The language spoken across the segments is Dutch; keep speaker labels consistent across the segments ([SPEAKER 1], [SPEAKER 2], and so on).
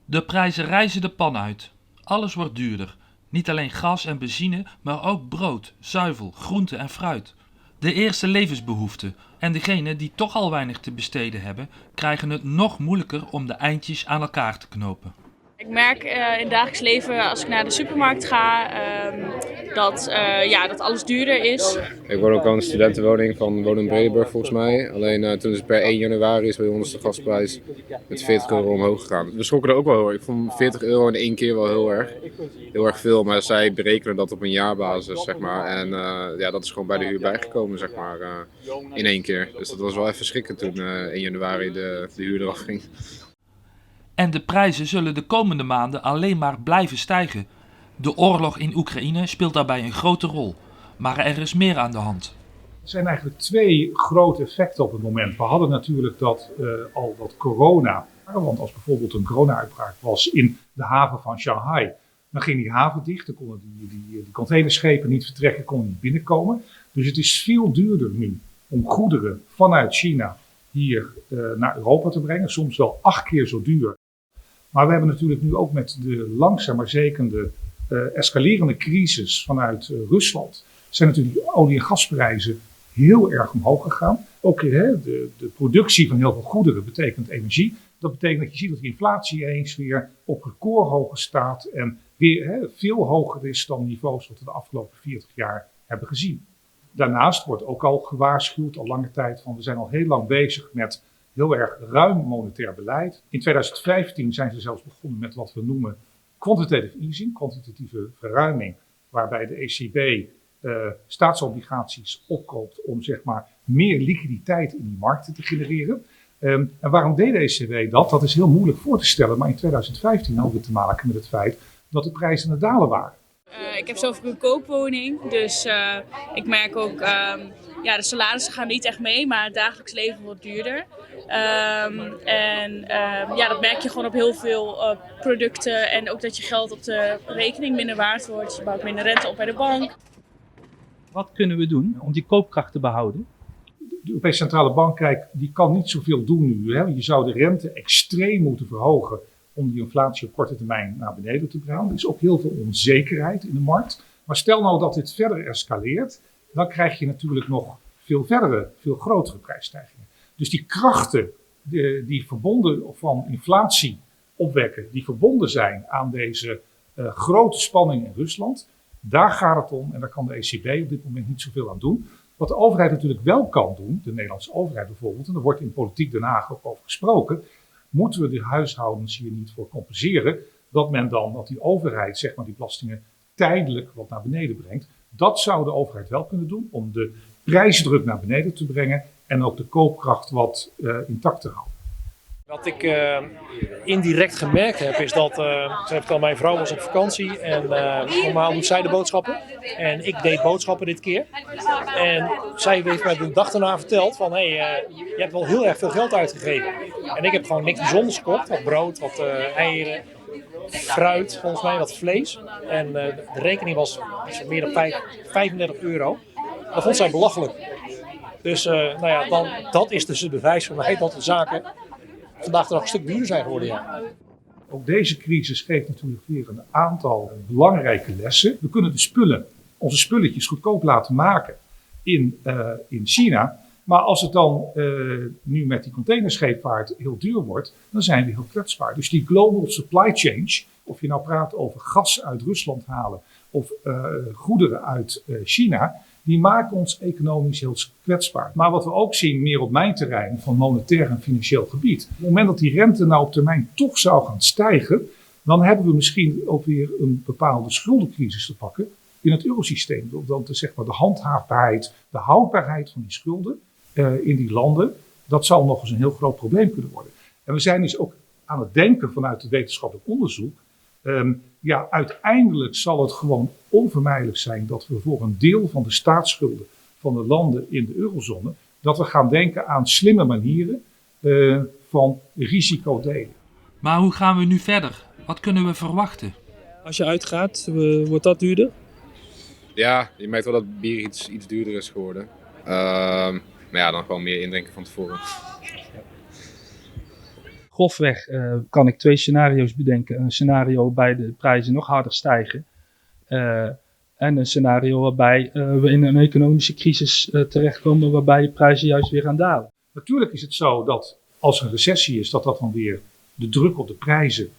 [SPEAKER 1] De prijzen rijzen de pan uit. Alles wordt duurder. Niet alleen gas en benzine, maar ook brood, zuivel, groente en fruit. De eerste levensbehoeften en degenen die toch al weinig te besteden hebben, krijgen het nog moeilijker om de eindjes aan elkaar te knopen.
[SPEAKER 2] Ik merk in het dagelijks leven als ik naar de supermarkt ga dat alles duurder is.
[SPEAKER 3] Ik woon ook al in een studentenwoning van Wonen Bredenburg volgens mij. Alleen toen is het per 1 januari is bij ons de gasprijs met 40 euro omhoog gegaan. We schrokken er ook wel heel erg. Ik vond 40 euro in één keer wel heel erg veel. Maar zij berekenen dat op een jaarbasis, zeg maar. En dat is gewoon bij de huur bijgekomen, zeg maar, in één keer. Dus dat was wel even schrikken toen 1 januari de huur eraf ging.
[SPEAKER 1] En de prijzen zullen de komende maanden alleen maar blijven stijgen. De oorlog in Oekraïne speelt daarbij een grote rol. Maar er is meer aan de hand.
[SPEAKER 4] Er zijn eigenlijk twee grote effecten op het moment. We hadden natuurlijk dat corona, want als bijvoorbeeld een corona-uitbraak was in de haven van Shanghai, dan ging die haven dicht, dan konden die containerschepen niet vertrekken, konden niet binnenkomen. Dus het is veel duurder nu om goederen vanuit China hier naar Europa te brengen, soms wel 8 keer zo duur. Maar we hebben natuurlijk nu ook met de langzaam maar zekende escalerende crisis vanuit Rusland, zijn natuurlijk de olie- en gasprijzen heel erg omhoog gegaan. Ook de productie van heel veel goederen betekent energie. Dat betekent dat je ziet dat de inflatie eens weer op recordhoogte staat en weer veel hoger is dan niveaus wat we de afgelopen 40 jaar hebben gezien. Daarnaast wordt ook al gewaarschuwd, al lange tijd, van we zijn al heel lang bezig met heel erg ruim monetair beleid. In 2015 zijn ze zelfs begonnen met wat we noemen quantitative easing, kwantitatieve verruiming, waarbij de ECB staatsobligaties opkoopt om zeg maar meer liquiditeit in die markten te genereren. En waarom deed de ECB dat? Dat is heel moeilijk voor te stellen, maar in 2015 hadden we te maken met het feit dat de prijzen aan het dalen waren.
[SPEAKER 2] Ik heb zelf ook een koopwoning, dus ik merk ook, de salarissen gaan niet echt mee, maar het dagelijks leven wordt duurder. Dat merk je gewoon op heel veel producten en ook dat je geld op de rekening minder waard wordt. Je bouwt minder rente op bij de bank.
[SPEAKER 5] Wat kunnen we doen om die koopkracht te behouden?
[SPEAKER 4] De Europese Centrale Bank, die kan niet zoveel doen nu. Hè. Je zou de rente extreem moeten verhogen om die inflatie op korte termijn naar beneden te brengen. Er is ook heel veel onzekerheid in de markt. Maar stel nou dat dit verder escaleert, dan krijg je natuurlijk nog veel grotere prijsstijgingen. Dus die krachten die verbonden van inflatie opwekken, die verbonden zijn aan deze grote spanning in Rusland, daar gaat het om en daar kan de ECB op dit moment niet zoveel aan doen. Wat de overheid natuurlijk wel kan doen, de Nederlandse overheid bijvoorbeeld, en daar wordt in politiek Den Haag ook over gesproken, moeten we de huishoudens hier niet voor compenseren, dat die overheid zeg maar die belastingen tijdelijk wat naar beneden brengt. Dat zou de overheid wel kunnen doen om de prijsdruk naar beneden te brengen en ook de koopkracht wat intact te houden.
[SPEAKER 6] Wat ik indirect gemerkt heb is dat, mijn vrouw was op vakantie en normaal doet zij de boodschappen. En ik deed boodschappen dit keer. En zij heeft mij de dag daarna verteld van je hebt wel heel erg veel geld uitgegeven. En ik heb gewoon niks bijzonders gekocht. Wat brood, wat eieren, fruit, volgens mij wat vlees. En de rekening was meer dan 35 euro. Dat vond zij belachelijk. Dus dat is dus het bewijs voor mij dat de zaken vandaag de dag een stuk duurder zijn geworden, ja.
[SPEAKER 4] Ook deze crisis geeft natuurlijk weer een aantal belangrijke lessen. We kunnen onze spulletjes goedkoop laten maken in China. Maar als het dan nu met die containerscheepvaart heel duur wordt, dan zijn we heel kwetsbaar. Dus die global supply chain, of je nou praat over gas uit Rusland halen of goederen uit China, die maken ons economisch heel kwetsbaar. Maar wat we ook zien, meer op mijn terrein van monetair en financieel gebied. Op het moment dat die rente nou op termijn toch zou gaan stijgen, dan hebben we misschien ook weer een bepaalde schuldencrisis te pakken in het eurosysteem. Dan zeg maar de handhaafbaarheid, de houdbaarheid van die schulden in die landen, dat zal nog eens een heel groot probleem kunnen worden. En we zijn dus ook aan het denken vanuit het wetenschappelijk onderzoek. Uiteindelijk zal het gewoon onvermijdelijk zijn dat we voor een deel van de staatsschulden van de landen in de eurozone, dat we gaan denken aan slimme manieren van risico delen.
[SPEAKER 1] Maar hoe gaan we nu verder? Wat kunnen we verwachten?
[SPEAKER 5] Als je uitgaat, wordt dat duurder?
[SPEAKER 3] Ja, je merkt wel dat bier iets duurder is geworden. Maar dan gewoon meer indrinken van tevoren.
[SPEAKER 5] grofweg kan ik 2 scenario's bedenken. Een scenario waarbij de prijzen nog harder stijgen. En een scenario waarbij we in een economische crisis terechtkomen waarbij de prijzen juist weer gaan dalen.
[SPEAKER 4] Natuurlijk is het zo dat als er een recessie is, dat dan weer de druk op de prijzen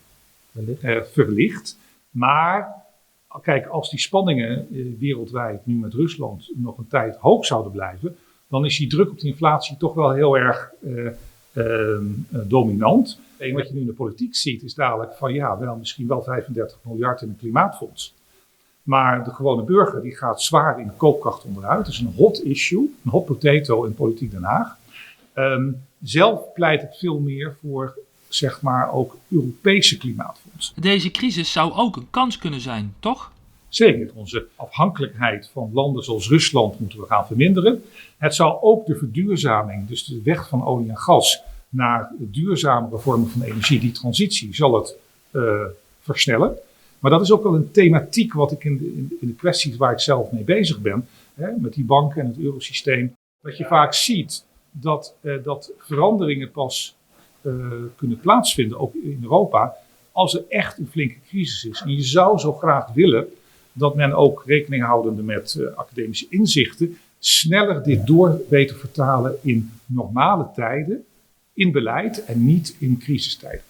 [SPEAKER 4] verlicht. Maar kijk, als die spanningen wereldwijd nu met Rusland nog een tijd hoog zouden blijven, dan is die druk op de inflatie toch wel heel erg dominant. En wat je nu in de politiek ziet is dadelijk van ja, wel misschien wel 35 miljard in een klimaatfonds. Maar de gewone burger die gaat zwaar in de koopkracht onderuit. Het is een hot issue, een hot potato in politiek Den Haag. Zelf pleit ik veel meer voor, zeg maar, ook Europese klimaatfondsen.
[SPEAKER 1] Deze crisis zou ook een kans kunnen zijn, toch?
[SPEAKER 4] Zeker, onze afhankelijkheid van landen zoals Rusland moeten we gaan verminderen. Het zou ook de verduurzaming, dus de weg van olie en gas naar duurzamere vormen van energie, die transitie zal het versnellen. Maar dat is ook wel een thematiek wat ik in de kwesties waar ik zelf mee bezig ben, met die banken en het eurosysteem, dat je vaak ziet dat veranderingen pas kunnen plaatsvinden, ook in Europa, als er echt een flinke crisis is. En je zou zo graag willen dat men ook rekening houdende met academische inzichten sneller dit door weet te vertalen in normale tijden, in beleid en niet in crisistijden.